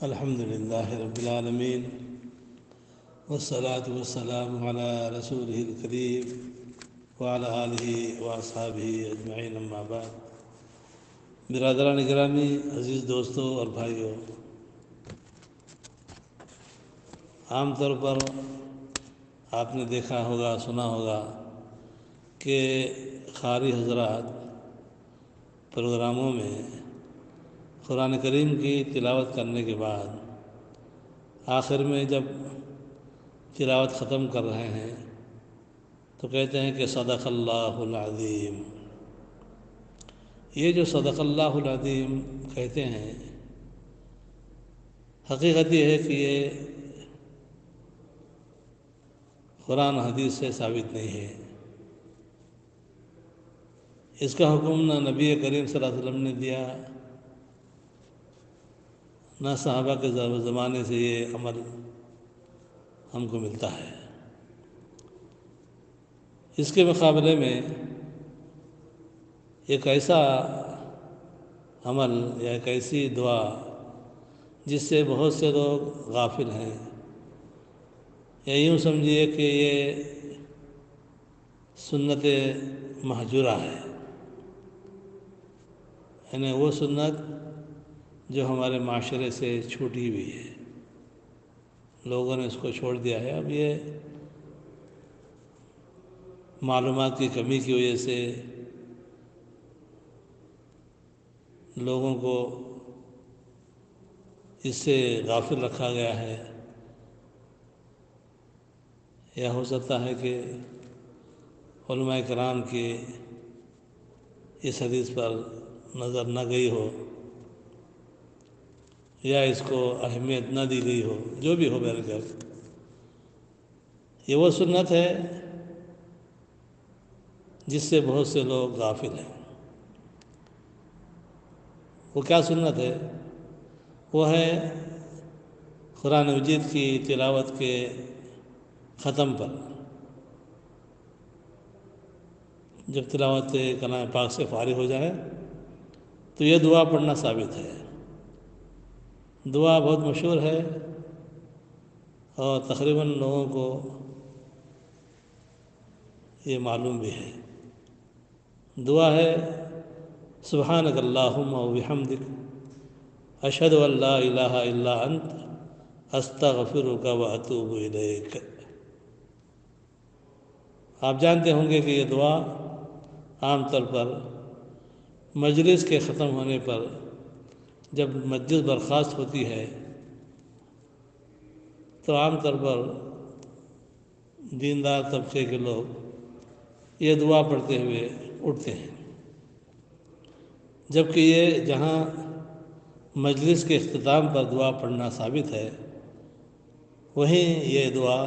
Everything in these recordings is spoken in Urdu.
الحمد لله رب العالمين والصلاة والسلام على رسوله الكريم وعلى آله وأصحابه أجمعين اما بعد۔ برادران گرامی، عزیز دوستوں اور بھائیوں، عام طور پر آپ نے دیکھا ہوگا، سنا ہوگا کہ قاری حضرات پروگراموں میں قرآن کریم کی تلاوت کرنے کے بعد آخر میں جب تلاوت ختم کر رہے ہیں تو کہتے ہیں کہ صدق اللہ العظیم۔ یہ جو صدق اللہ العظیم کہتے ہیں، حقیقت یہ ہے کہ یہ قرآن حدیث سے ثابت نہیں ہے۔ اس کا حکم نہ نبی کریم صلی اللہ علیہ وسلم نے دیا، نہ صحابہ کے زمانے سے یہ عمل ہم کو ملتا ہے۔ اس کے مقابلے میں ایک ایسا عمل یا ایک ایسی دعا جس سے بہت سے لوگ غافل ہیں، یا یوں سمجھیے کہ یہ سنت مہجورہ ہے، یعنی وہ سنت جو ہمارے معاشرے سے چھوٹی ہوئی ہے، لوگوں نے اس کو چھوڑ دیا ہے۔ اب یہ معلومات کی کمی کی وجہ سے لوگوں کو اس سے غافل رکھا گیا ہے، یا ہو سکتا ہے کہ علماء کرام کی اس حدیث پر نظر نہ گئی ہو، یا اس کو اہمیت نہ دی گئی ہو، جو بھی ہو بہرکیف یہ وہ سنت ہے جس سے بہت سے لوگ غافل ہیں۔ وہ کیا سنت ہے؟ وہ ہے قرآن مجید کی تلاوت کے ختم پر جب تلاوت کلام پاک سے فارغ ہو جائے تو یہ دعا پڑھنا ثابت ہے۔ دعا بہت مشہور ہے اور تقریباً لوگوں کو یہ معلوم بھی ہے۔ دعا ہے سبحانک اللہم و بحمدک اشہد ان لا الہ الا انت استغفرک و اتوب الیک۔ آپ جانتے ہوں گے کہ یہ دعا عام طور پر مجلس کے ختم ہونے پر جب مجلس برخاست ہوتی ہے تو عام طور پر دیندار طبقے کے لوگ یہ دعا پڑھتے ہوئے اٹھتے ہیں، جبکہ یہ جہاں مجلس کے اختتام پر دعا پڑھنا ثابت ہے، وہیں یہ دعا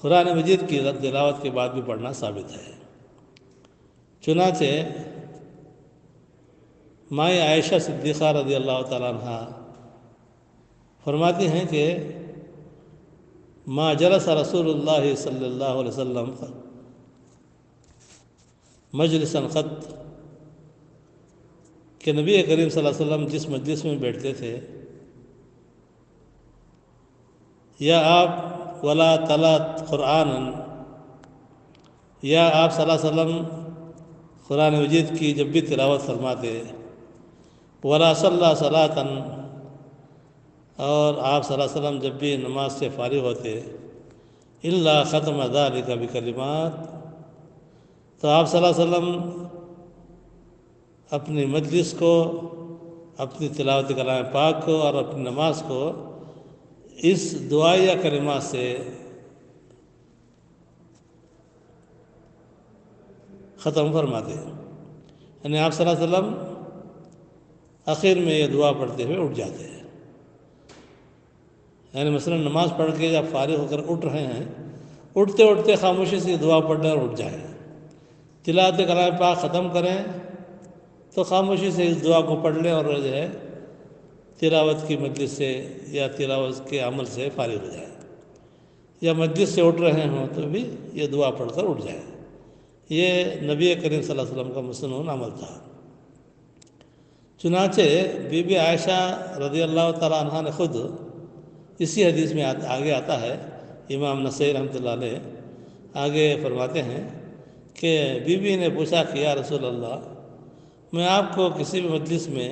قرآن مجید کی تلاوت کے بعد بھی پڑھنا ثابت ہے۔ چنانچہ مائیں عائشہ صدیقہ رضی اللہ تعالیٰ عنہ فرماتی ہیں کہ ما جلس رسول اللہ صلی اللہ علیہ وسلم مجلسا قط، کہ نبی کریم صلی اللہ علیہ وسلم جس مجلس میں بیٹھتے تھے، یا آپ ولا تلت قرآنا، یا آپ صلی اللہ علیہ وسلم قرآن مجید کی جب بھی تلاوت فرماتے، ولا صلی صلاۃً، اور آپ صلی اللہ علیہ وسلم جب بھی نماز سے فارغ ہوتے، الا ختم ذلک بکلمات، تو آپ صلی اللہ علیہ وسلم اپنی مجلس کو، اپنی تلاوت کلام پاک کو اور اپنی نماز کو اس دعا یا کلمات سے ختم فرماتے ہیں، یعنی آپ صلی اللہ علیہ وسلم آخر میں یہ دعا پڑھتے ہوئے اٹھ جاتے ہیں۔ یعنی مثلا نماز پڑھ کے جب فارغ ہو کر اٹھ رہے ہیں، اٹھتے اٹھتے خاموشی سے دعا پڑھ لیں اور اٹھ جائیں، تلاوت کلام پاک ختم کریں تو خاموشی سے اس دعا کو پڑھ لیں اور جو ہے تلاوت کی مجلس سے یا تلاوت کے عمل سے فارغ ہو جائیں، یا مجلس سے اٹھ رہے ہوں تو بھی یہ دعا پڑھ کر اٹھ جائیں۔ یہ نبی کریم صلی اللہ علیہ وسلم کا مسنون عمل تھا۔ چنانچہ بی بی عائشہ رضی اللہ تعالیٰ عنہ نے خود اسی حدیث میں آگے آتا ہے، امام نسائی رحمۃ اللہ علیہ آگے فرماتے ہیں کہ بی بی نے پوچھا کہ یا رسول اللہ، میں آپ کو کسی بھی مجلس میں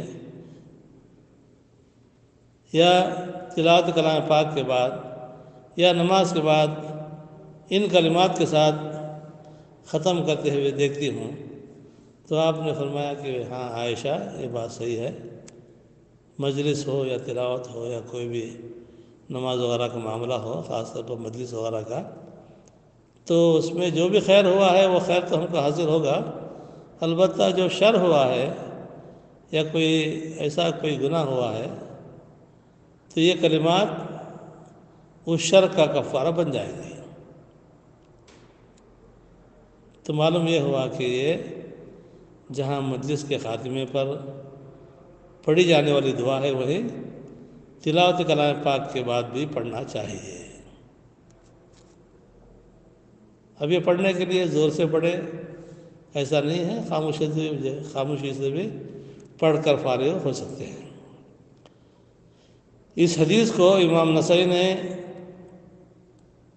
یا تلاوت کلام پاک کے بعد یا نماز کے بعد ان کلمات کے ساتھ ختم کرتے ہوئے دیکھتی ہوں، تو آپ نے فرمایا کہ ہاں عائشہ، یہ بات صحیح ہے، مجلس ہو یا تلاوت ہو یا کوئی بھی نماز وغیرہ کا معاملہ ہو، خاص طور پر مجلس وغیرہ کا، تو اس میں جو بھی خیر ہوا ہے وہ خیر تو ہم کو حاصل ہوگا، البتہ جو شر ہوا ہے یا کوئی ایسا کوئی گناہ ہوا ہے تو یہ کلمات اس شر کا کفارہ بن جائیں گے۔ تو معلوم یہ ہوا کہ یہ جہاں مجلس کے خاتمے پر پڑھی جانے والی دعا ہے وہی تلاوت کلام پاک کے بعد بھی پڑھنا چاہیے۔ اب یہ پڑھنے کے لیے زور سے پڑھے ایسا نہیں ہے، خاموشی سے بھی پڑھ کر فارغ ہو سکتے ہیں۔ اس حدیث کو امام نسائی نے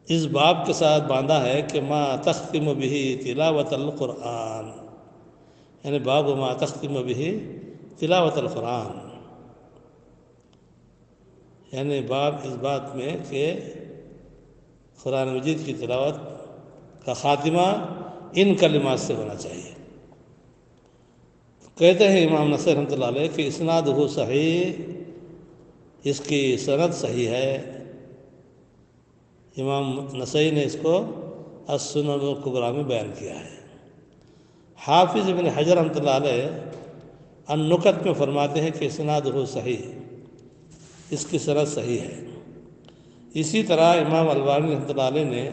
اس باب کے ساتھ باندھا ہے کہ ما تختم بہ تلاوت القرآن، یعنی باب ما تختم بہ تلاوت القرآن، یعنی باب اس بات میں کہ قرآن مجید کی تلاوت کا خاتمہ ان کلمات سے ہونا چاہیے۔ کہتے ہیں امام نصیر رحمۃ اللہ علیہ کہ اسنادہ صحیح، اس کی سند صحیح ہے۔ امام نسائی نے اس کو السنن الکبریٰ میں بیان کیا ہے۔ حافظ ابن حجر رحمۃ اللہ علیہ النکت میں فرماتے ہیں کہ اسنادہ صحیح، اس کی سند صحیح ہے۔ اسی طرح امام البانی رحمۃ اللہ علیہ نے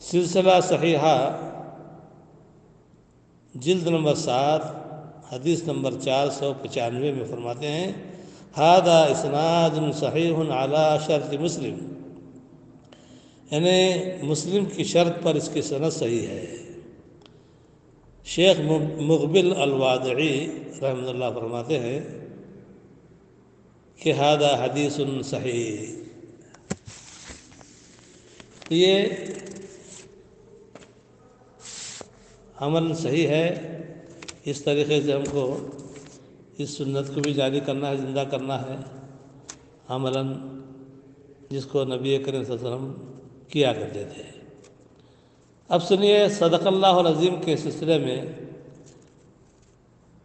سلسلہ صحیحہ جلد نمبر 7 حدیث نمبر 495 میں فرماتے ہیں ھذا اسناد صحیح علی شرط مسلم، یعنی مسلم کی شرط پر اس کی سند صحیح ہے۔ شیخ مقبل الوادعی رحمۃ اللہ فرماتے ہیں کہ ھذا حدیث صحیح، یہ عمل صحیح ہے۔ اس طریقے سے ہم کو اس سنت کو بھی جاری کرنا ہے، زندہ کرنا ہے عملاً، جس کو نبی کریم صلی اللہ علیہ وسلم کیا کرتے تھے۔ اب سنیے صدق اللہ العظیم کے سلسلے میں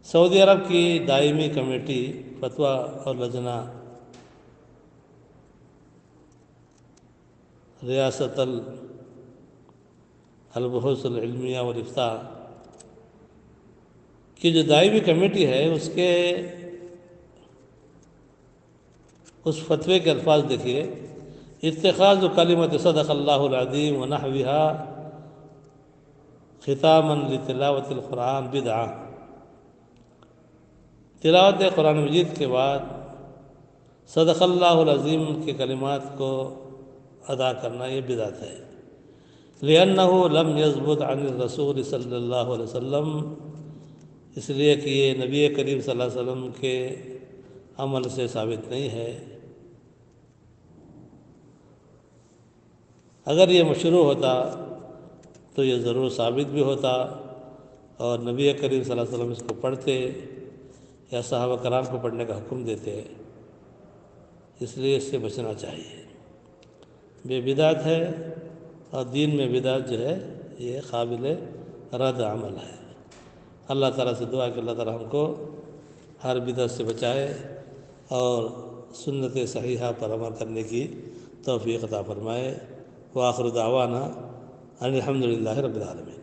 سعودی عرب کی دائمی کمیٹی فتویٰ اور لجنہ ریاست البحوث العلمیہ والافتاء کی جو دائمی کمیٹی ہے، اس فتوے کے الفاظ دیکھیے، اتخاذ کلمۃ صدق اللہ العظیم ونحوها ختاما لتلاوت القرآن بدعہ، تلاوت قرآن مجید کے بعد صدق اللہ العظیم کے کلمات کو ادا کرنا یہ بدعت ہے۔ لأنه لم يثبت عن الرسول صلی اللہ علیہ وسلم، اس لیے کہ یہ نبی کریم صلی اللہ علیہ وسلم کے عمل سے ثابت نہیں ہے۔ اگر یہ مشروع ہوتا تو یہ ضرور ثابت بھی ہوتا، اور نبی کریم صلی اللہ علیہ وسلم اس کو پڑھتے یا صحابہ کرام کو پڑھنے کا حکم دیتے، اس لیے اس سے بچنا چاہیے۔ یہ بدعت ہے، اور دین میں بدعت جو ہے یہ قابل رد عمل ہے۔ اللہ تعالیٰ سے دعا کہ اللہ تعالیٰ ہم کو ہر بدعت سے بچائے اور سنت صحیحہ پر عمل کرنے کی توفیق عطا فرمائے۔ وآخر دعوانا ان الحمد للہ رب العالمین۔